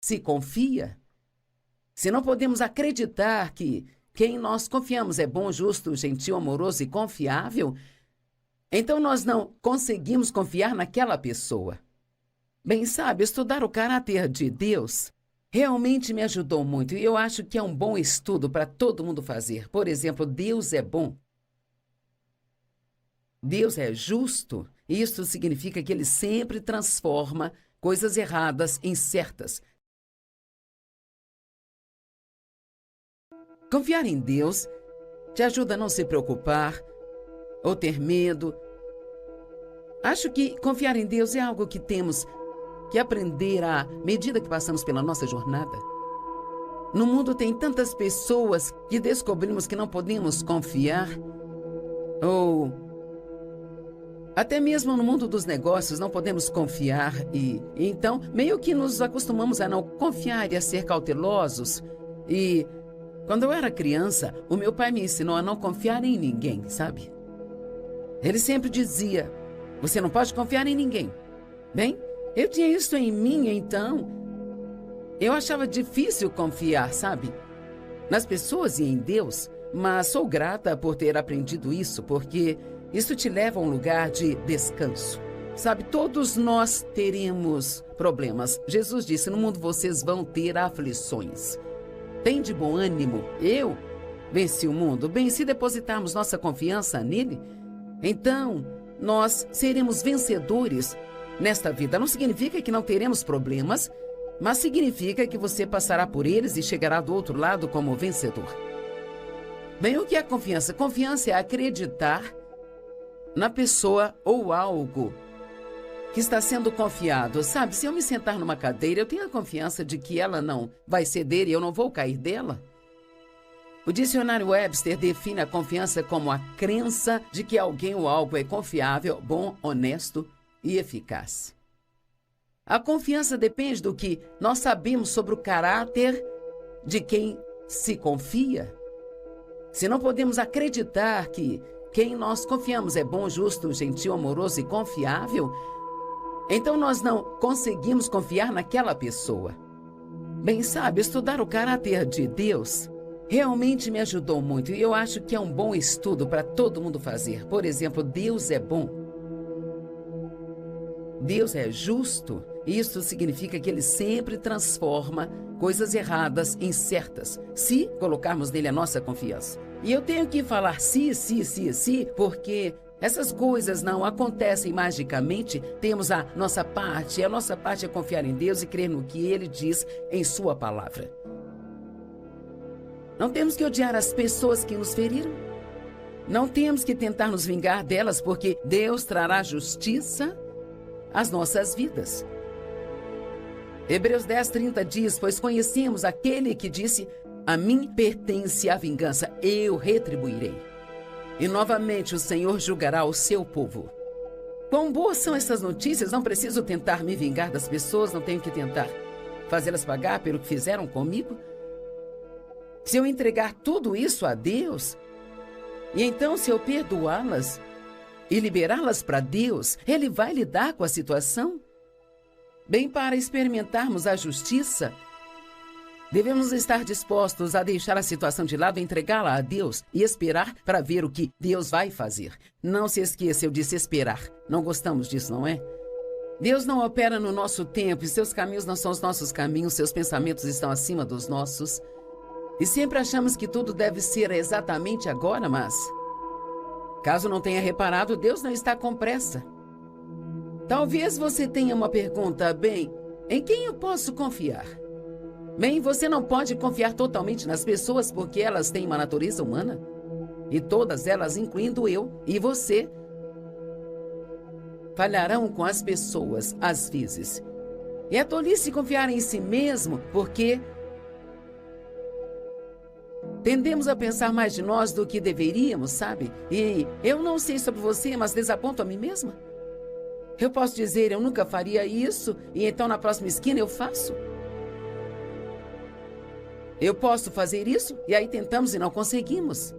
se confia? Se não podemos acreditar que quem nós confiamos é bom, justo, gentil, amoroso e confiável, então nós não conseguimos confiar naquela pessoa. Bem, sabe, estudar o caráter de Deus realmente me ajudou muito e eu acho que é um bom estudo para todo mundo fazer. Por exemplo, Deus é bom. Deus é justo, e isso significa que Ele sempre transforma coisas erradas em certas. Confiar em Deus te ajuda a não se preocupar ou ter medo. Acho que confiar em Deus é algo que temos que aprender à medida que passamos pela nossa jornada. No mundo tem tantas pessoas que descobrimos que não podemos confiar, ou até mesmo no mundo dos negócios não podemos confiar e então meio que nos acostumamos a não confiar e a ser cautelosos. E quando eu era criança, o meu pai me ensinou a não confiar em ninguém, sabe? Ele sempre dizia, você não pode confiar em ninguém. Bem, eu tinha isso em mim, então eu achava difícil confiar, sabe? Nas pessoas e em Deus, mas sou grata por ter aprendido isso, porque isso te leva a um lugar de descanso. Sabe, todos nós teremos problemas. Jesus disse, no mundo vocês vão ter aflições. Tem de bom ânimo, eu venci o mundo. Bem, se depositarmos nossa confiança nele, então nós seremos vencedores nesta vida. Não significa que não teremos problemas, mas significa que você passará por eles e chegará do outro lado como vencedor. Bem, o que é confiança? Confiança é acreditar na pessoa ou algo que está sendo confiado. Sabe, se eu me sentar numa cadeira, eu tenho a confiança de que ela não vai ceder e eu não vou cair dela. O dicionário Webster define a confiança como a crença de que alguém ou algo é confiável, bom, honesto e eficaz. A confiança depende do que nós sabemos sobre o caráter de quem se confia. Se não podemos acreditar que quem nós confiamos é bom, justo, gentil, amoroso e confiável, então nós não conseguimos confiar naquela pessoa. Bem, sabe, estudar o caráter de Deus realmente me ajudou muito e eu acho que é um bom estudo para todo mundo fazer. Por exemplo, Deus é bom. Deus é justo, e isso significa que Ele sempre transforma coisas erradas em certas, se colocarmos nele a nossa confiança. E eu tenho que falar se, porque essas coisas não acontecem magicamente. Temos a nossa parte, e a nossa parte é confiar em Deus e crer no que Ele diz em Sua palavra. Não temos que odiar as pessoas que nos feriram. Não temos que tentar nos vingar delas, porque Deus trará justiça às nossas vidas. Hebreus 10:30 diz, pois conhecemos aquele que disse, a mim pertence a vingança, eu retribuirei. E novamente o Senhor julgará o seu povo. Quão boas são essas notícias, não preciso tentar me vingar das pessoas, não tenho que tentar fazê-las pagar pelo que fizeram comigo. Se eu entregar tudo isso a Deus, e então se eu perdoá-las e liberá-las para Deus, Ele vai lidar com a situação. Bem, para experimentarmos a justiça, devemos estar dispostos a deixar a situação de lado, entregá-la a Deus e esperar para ver o que Deus vai fazer. Não se esqueça, eu disse esperar. Não gostamos disso, não é? Deus não opera no nosso tempo e seus caminhos não são os nossos caminhos, seus pensamentos estão acima dos nossos. E sempre achamos que tudo deve ser exatamente agora, mas caso não tenha reparado, Deus não está com pressa. Talvez você tenha uma pergunta, bem, em quem eu posso confiar? Bem, você não pode confiar totalmente nas pessoas porque elas têm uma natureza humana. E todas elas, incluindo eu e você, falharão com as pessoas às vezes. E é tolice confiar em si mesmo porque tendemos a pensar mais de nós do que deveríamos, sabe? E eu não sei sobre você, mas desaponto a mim mesma. Eu posso dizer, eu nunca faria isso, e então na próxima esquina eu faço. Eu posso fazer isso, e aí tentamos e não conseguimos.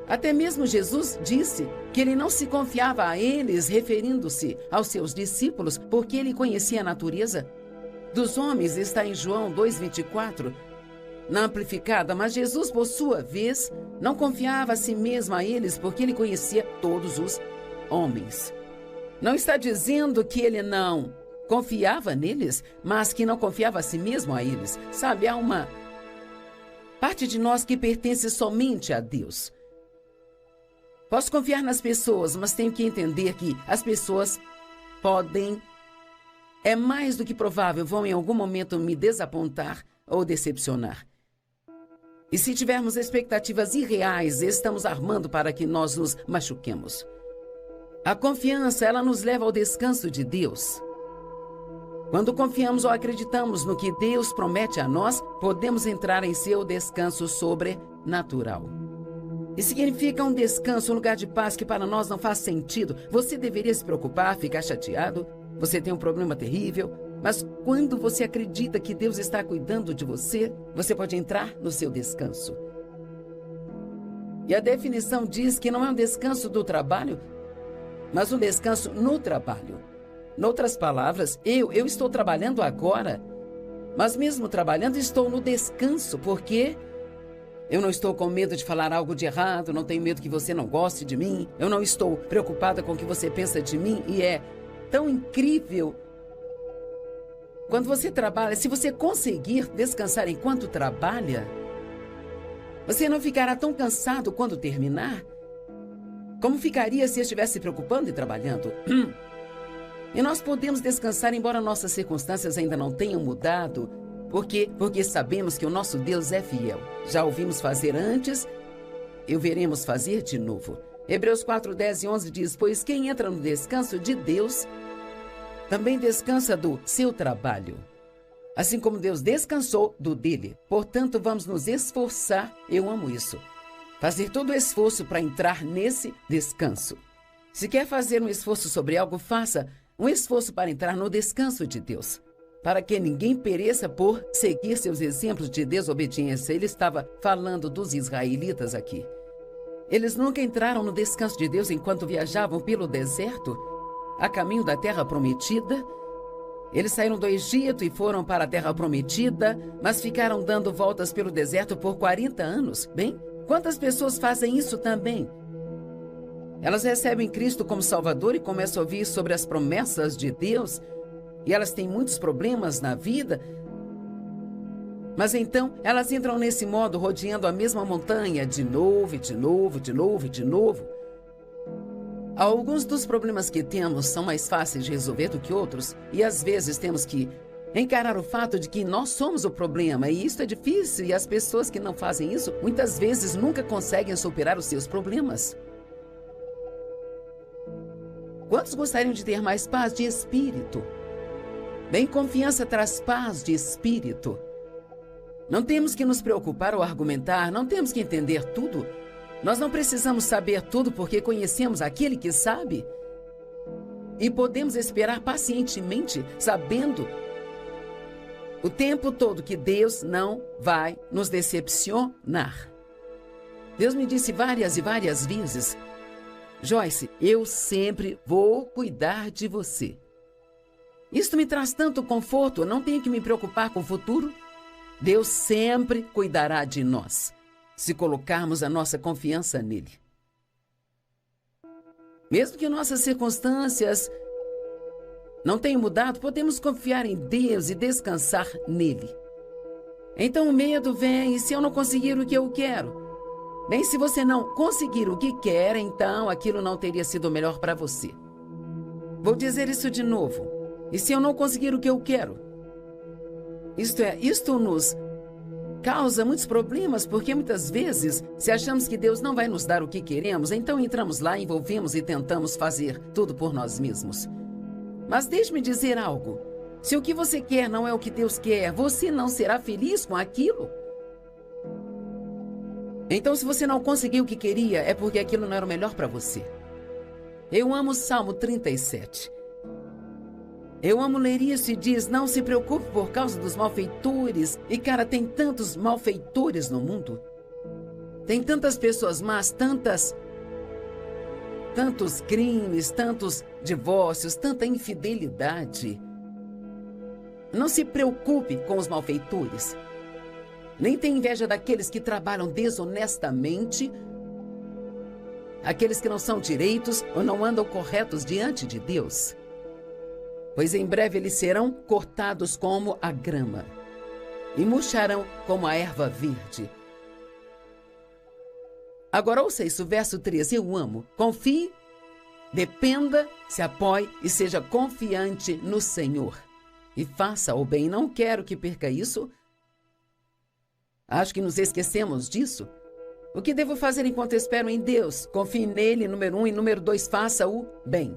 Até mesmo Jesus disse que ele não se confiava a eles, referindo-se aos seus discípulos, porque ele conhecia a natureza dos homens está em João 2,24, na amplificada, mas Jesus, por sua vez, não confiava a si mesmo a eles porque ele conhecia todos os homens. Não está dizendo que ele não confiava neles, mas que não confiava a si mesmo a eles. Sabe, há uma parte de nós que pertence somente a Deus. Posso confiar nas pessoas, mas tenho que entender que as pessoas podem, é mais do que provável, vão em algum momento me desapontar ou decepcionar. E se tivermos expectativas irreais, estamos armando para que nós nos machuquemos. A confiança, ela nos leva ao descanso de Deus. Quando confiamos ou acreditamos no que Deus promete a nós, podemos entrar em seu descanso sobrenatural. E significa um descanso, um lugar de paz que para nós não faz sentido. Você deveria se preocupar, ficar chateado, você tem um problema terrível, mas quando você acredita que Deus está cuidando de você, você pode entrar no seu descanso. E a definição diz que não é um descanso do trabalho, mas um descanso no trabalho. Noutras palavras, eu estou trabalhando agora, mas mesmo trabalhando estou no descanso, porque eu não estou com medo de falar algo de errado, não tenho medo que você não goste de mim, eu não estou preocupada com o que você pensa de mim, e é tão incrível. Quando você trabalha, se você conseguir descansar enquanto trabalha, você não ficará tão cansado quando terminar, como ficaria se estivesse se preocupando e trabalhando. E nós podemos descansar embora nossas circunstâncias ainda não tenham mudado. Por quê? Porque sabemos que o nosso Deus é fiel. Já ouvimos fazer antes, e o veremos fazer de novo. Hebreus 4, 10 e 11 diz: pois quem entra no descanso de Deus também descansa do seu trabalho, assim como Deus descansou do dele. Portanto, vamos nos esforçar, eu amo isso, fazer todo o esforço para entrar nesse descanso. Se quer fazer um esforço sobre algo, faça um esforço para entrar no descanso de Deus, para que ninguém pereça por seguir seus exemplos de desobediência. Ele estava falando dos israelitas aqui. Eles nunca entraram no descanso de Deus enquanto viajavam pelo deserto, a caminho da terra prometida. Eles saíram do Egito e foram para a terra prometida, mas ficaram dando voltas pelo deserto por 40 anos. Bem, quantas pessoas fazem isso também? Elas recebem Cristo como Salvador e começam a ouvir sobre as promessas de Deus, e elas têm muitos problemas na vida, mas então elas entram nesse modo, rodeando a mesma montanha de novo, e de novo, de novo, de novo. Alguns dos problemas que temos são mais fáceis de resolver do que outros, e às vezes temos que encarar o fato de que nós somos o problema, e isso é difícil, e as pessoas que não fazem isso, muitas vezes nunca conseguem superar os seus problemas. Quantos gostariam de ter mais paz de espírito? Bem, confiança traz paz de espírito. Não temos que nos preocupar ou argumentar, não temos que entender tudo. Nós não precisamos saber tudo porque conhecemos aquele que sabe. E podemos esperar pacientemente, sabendo o tempo todo que Deus não vai nos decepcionar. Deus me disse várias e várias vezes: Joyce, eu sempre vou cuidar de você. Isto me traz tanto conforto, eu não tenho que me preocupar com o futuro. Deus sempre cuidará de nós, se colocarmos a nossa confiança nele. Mesmo que nossas circunstâncias não tenham mudado, podemos confiar em Deus e descansar nele. Então o medo vem, e se eu não conseguir o que eu quero? Bem, se você não conseguir o que quer, então aquilo não teria sido melhor para você. Vou dizer isso de novo. E se eu não conseguir o que eu quero? Isto nos causa muitos problemas, porque muitas vezes, se achamos que Deus não vai nos dar o que queremos, então entramos lá, envolvemos e tentamos fazer tudo por nós mesmos. Mas deixe-me dizer algo. Se o que você quer não é o que Deus quer, você não será feliz com aquilo. Então, se você não conseguiu o que queria, é porque aquilo não era o melhor para você. Eu amo o Salmo 37. Eu amo ler isso e diz: não se preocupe por causa dos malfeitores. E cara, tem tantos malfeitores no mundo. Tem tantas pessoas más, tantos crimes, tantos divórcios, tanta infidelidade. Não se preocupe com os malfeitores. Nem tenha inveja daqueles que trabalham desonestamente, aqueles que não são direitos ou não andam corretos diante de Deus. Pois em breve eles serão cortados como a grama e murcharão como a erva verde. Agora ouça isso, verso 13, eu amo. Confie, dependa, se apoie e seja confiante no Senhor. E faça o bem. Não quero que perca isso. Acho que nos esquecemos disso. O que devo fazer enquanto espero em Deus? Confie nele, número 1, e número 2, faça o bem.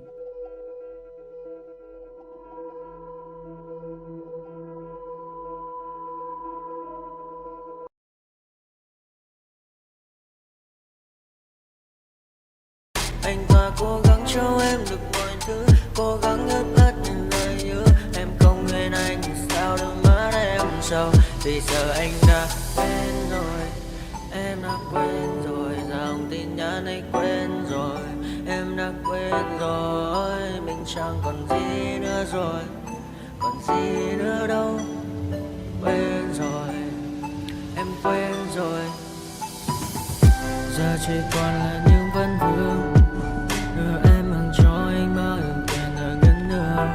Anh ta cố gắng cho em được mọi thứ, cố gắng ướt át những lời nhớ. Em không quên anh thì sao đôi mắt em sầu. Vì giờ anh đã quên rồi, em đã quên rồi. Dòng tin nhắn anh quên rồi, em đã quên rồi. Mình chẳng còn gì nữa rồi, còn gì nữa đâu. Quên rồi, em quên rồi. Giờ chỉ còn là những vấn vương. Em mang cho anh bao nhiêu tiền ở ngân đường.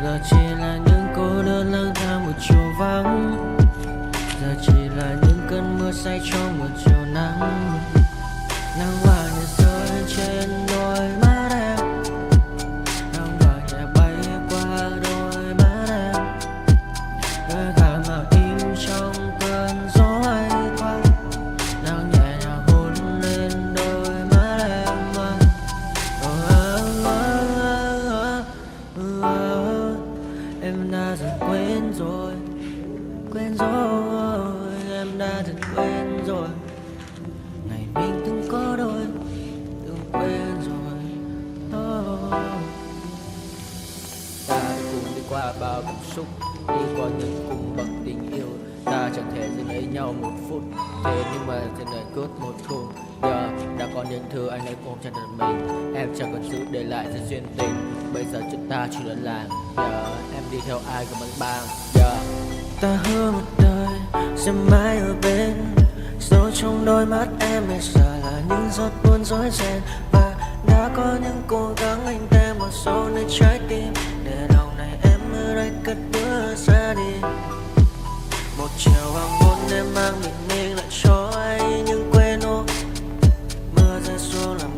Giờ chỉ là những cô đơn lang thang một chiều vắng. Giờ chỉ là những cơn mưa say trong một chiều nắng. Nắng vàng nhẹ rơi trên đôi mắt em, nắng vàng nhẹ bay qua đôi mắt em. Đôi gà mà im trong cơn gió hay qua. Nắng nhẹ nhàng hôn lên đôi mắt em. Em đã dần quên rồi, quên rồi. Em đã dần quên rồi ngày mình từng có đôi, từng quên rồi. Ta đã cùng đi qua bao cảm xúc, đi qua những cung bậc tình yêu. Ta chẳng thể dừng lấy nhau một phút, thế nhưng mà trên đời cướp một thu. Giờ đã có những thứ anh ấy cũng chẳng được mình. Em chẳng cần giữ để lại sự duyên tình. Bây giờ chúng ta chỉ là làng. Giờ em đi theo ai cũng bằng bang. Giờ ta hứa một đời sẽ mãi ở bên. Dấu trong đôi mắt em bây giờ là những giọt buồn rối ren. Và đã có những cố gắng anh thêm một số nơi trái tim. Để lòng này em ở đây cất bước ra đi. Một chiều hoàng hôn em mang bình minh lại cho anh những quên ô. Mưa rơi xuống làm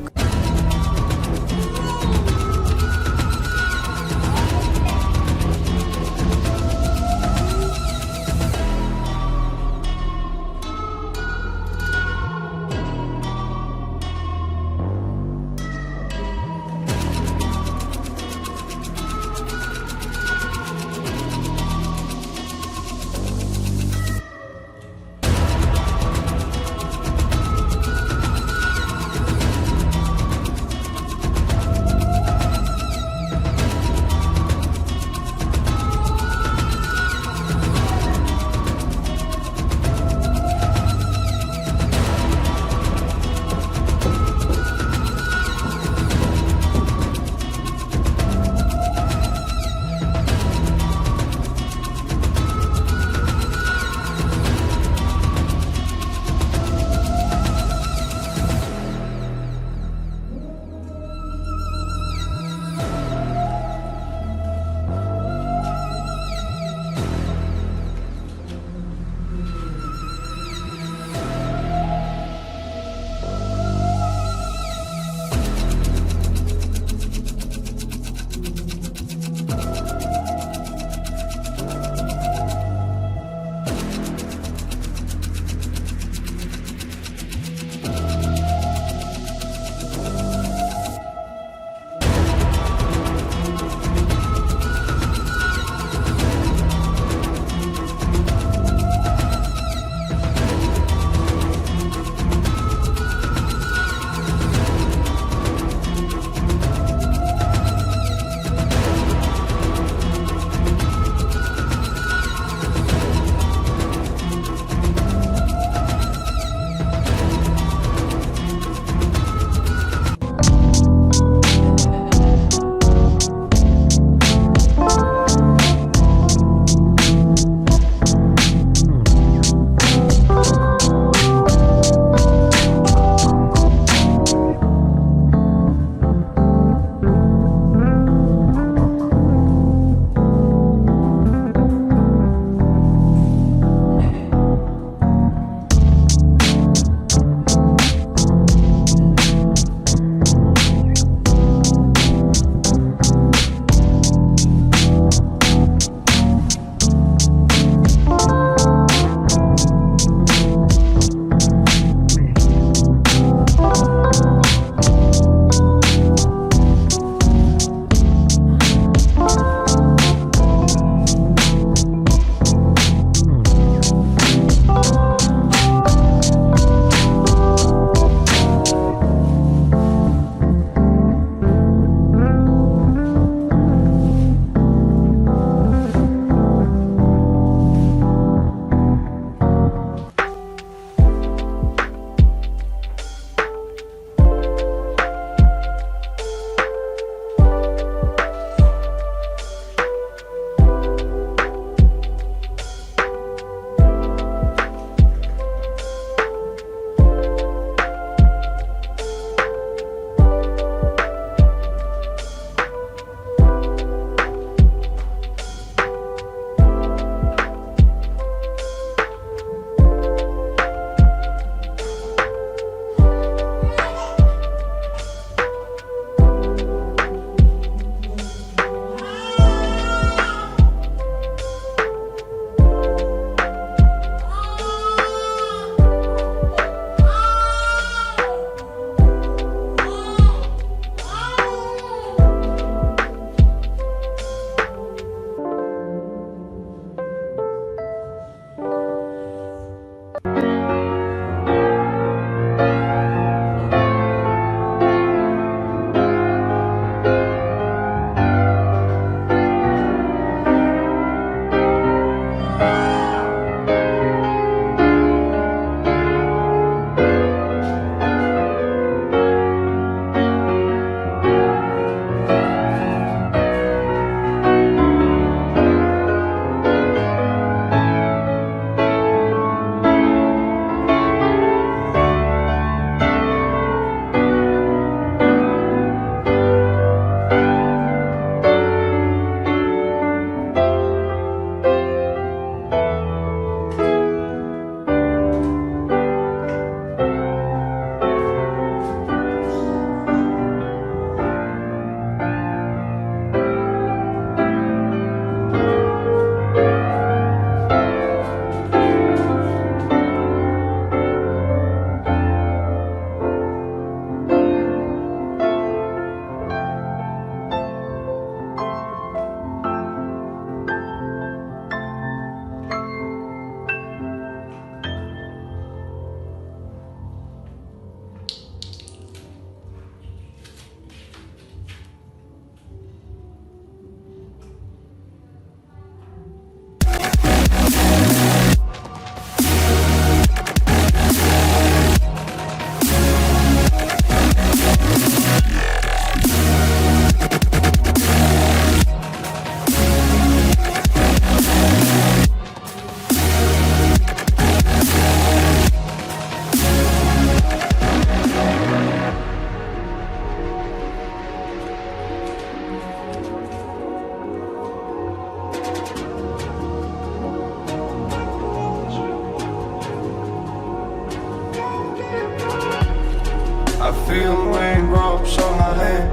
feel the raindrops on my hand.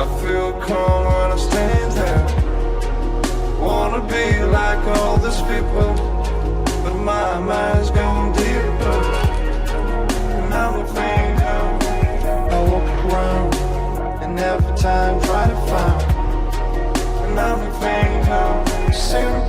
I feel calm when I stand there. Wanna be like all these people, but my mind's going deeper. And I'm a finger. I walk around and every time try to find. And I'm a finger. Sing